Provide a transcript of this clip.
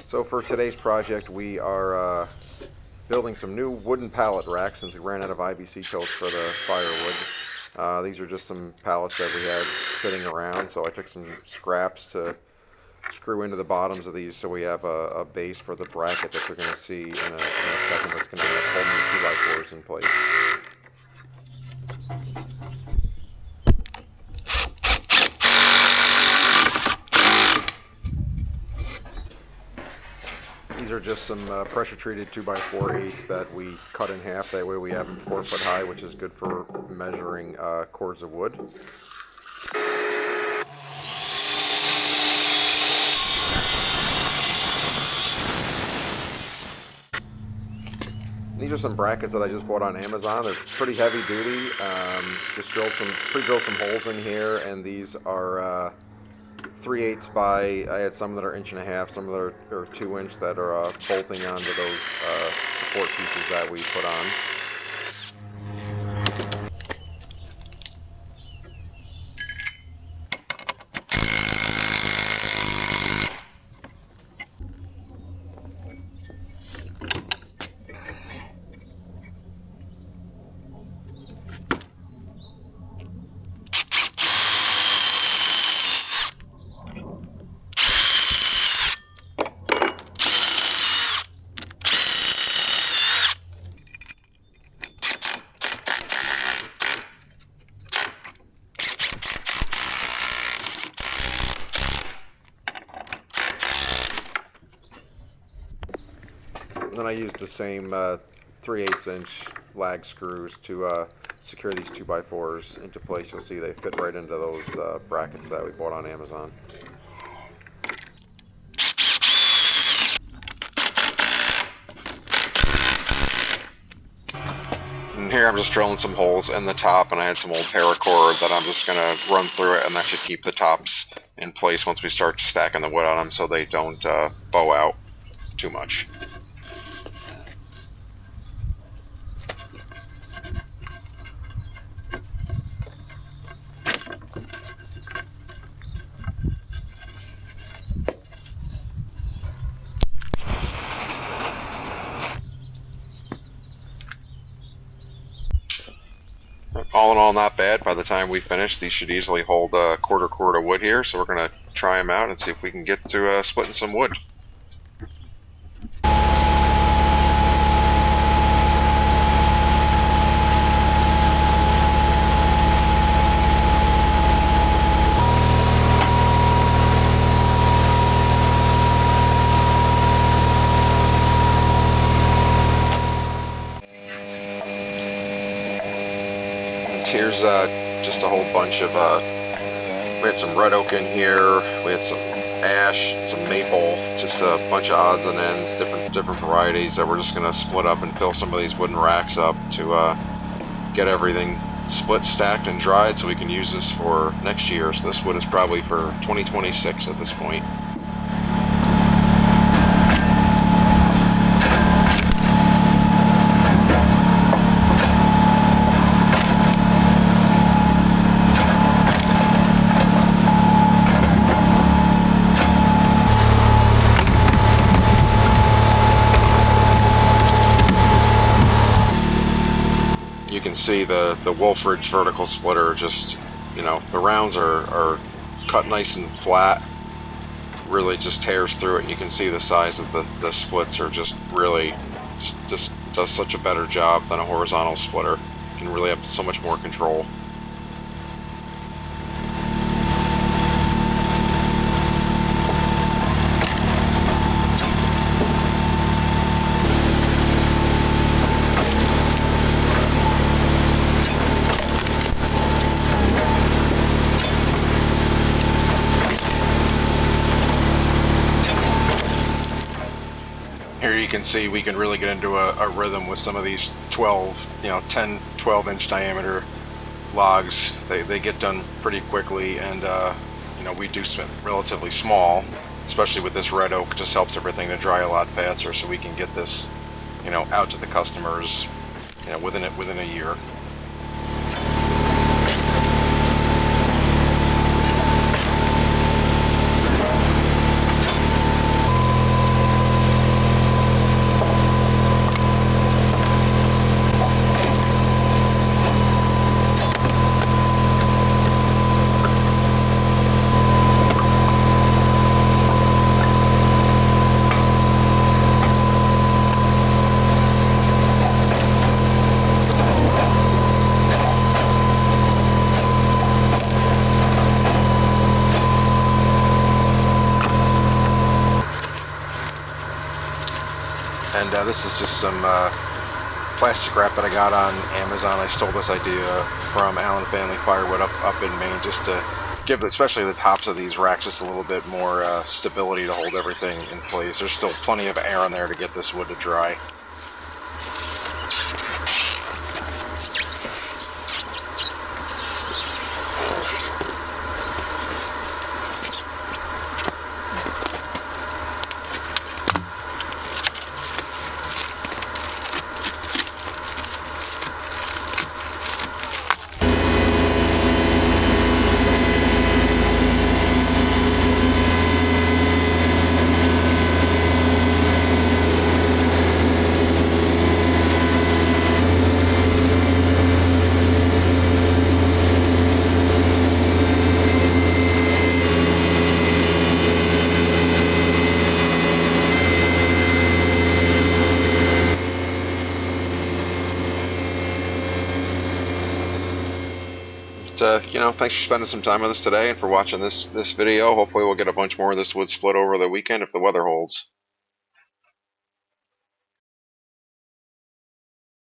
So for today's project, we are building some new wooden pallet racks since we ran out of IBC totes for the firewood. These are just some pallets that we had sitting around, so I took some scraps to screw into the bottoms of these so we have a base for the bracket that you're going to see in a second that's going to be holding the 2x4s in place. These are just some pressure-treated 2x4/8s that we cut in half. That way we have them 4 foot high, which is good for measuring cords of wood. These are some brackets that I just bought on Amazon. They're pretty heavy duty. Just pre-drilled some holes in here, and these are 3/8 by, I had some that are 1.5 inches, some that are 2 inch that are bolting onto those support pieces that we put on. Then I used the same 3/8 inch lag screws to secure these 2x4s into place. You'll see they fit right into those brackets that we bought on Amazon. And here I'm just drilling some holes in the top, and I had some old paracord that I'm just going to run through it, and that should keep the tops in place once we start stacking the wood on them so they don't bow out too much. All in all, not bad. By the time we finish, these should easily hold a quarter cord of wood here, so we're going to try them out and see if we can get to splitting some wood. Here's just a whole bunch of, we had some red oak in here, we had some ash, some maple, just a bunch of odds and ends, different varieties that we're just going to split up and fill some of these wooden racks up to get everything split, stacked, and dried so we can use this for next year. So this wood is probably for 2026 at this point. You can see the Wolfridge vertical splitter, just, you know, the rounds are cut nice and flat, really just tears through it, and you can see the size of the splits are just really, just does such a better job than a horizontal splitter. You can really have so much more control. Here you can see we can really get into a rhythm with some of these 10, 12 inch diameter logs. They get done pretty quickly, and we do relatively small, especially with this red oak. It just helps everything to dry a lot faster, so we can get this, out to the customers, within a year. And this is just some plastic wrap that I got on Amazon. I stole this idea from Allen Family Firewood up in Maine, just to give, especially the tops of these racks, just a little bit more stability to hold everything in place. There's still plenty of air in there to get this wood to dry. Thanks for spending some time with us today and for watching this video. Hopefully we'll get a bunch more of this wood split over the weekend if the weather holds.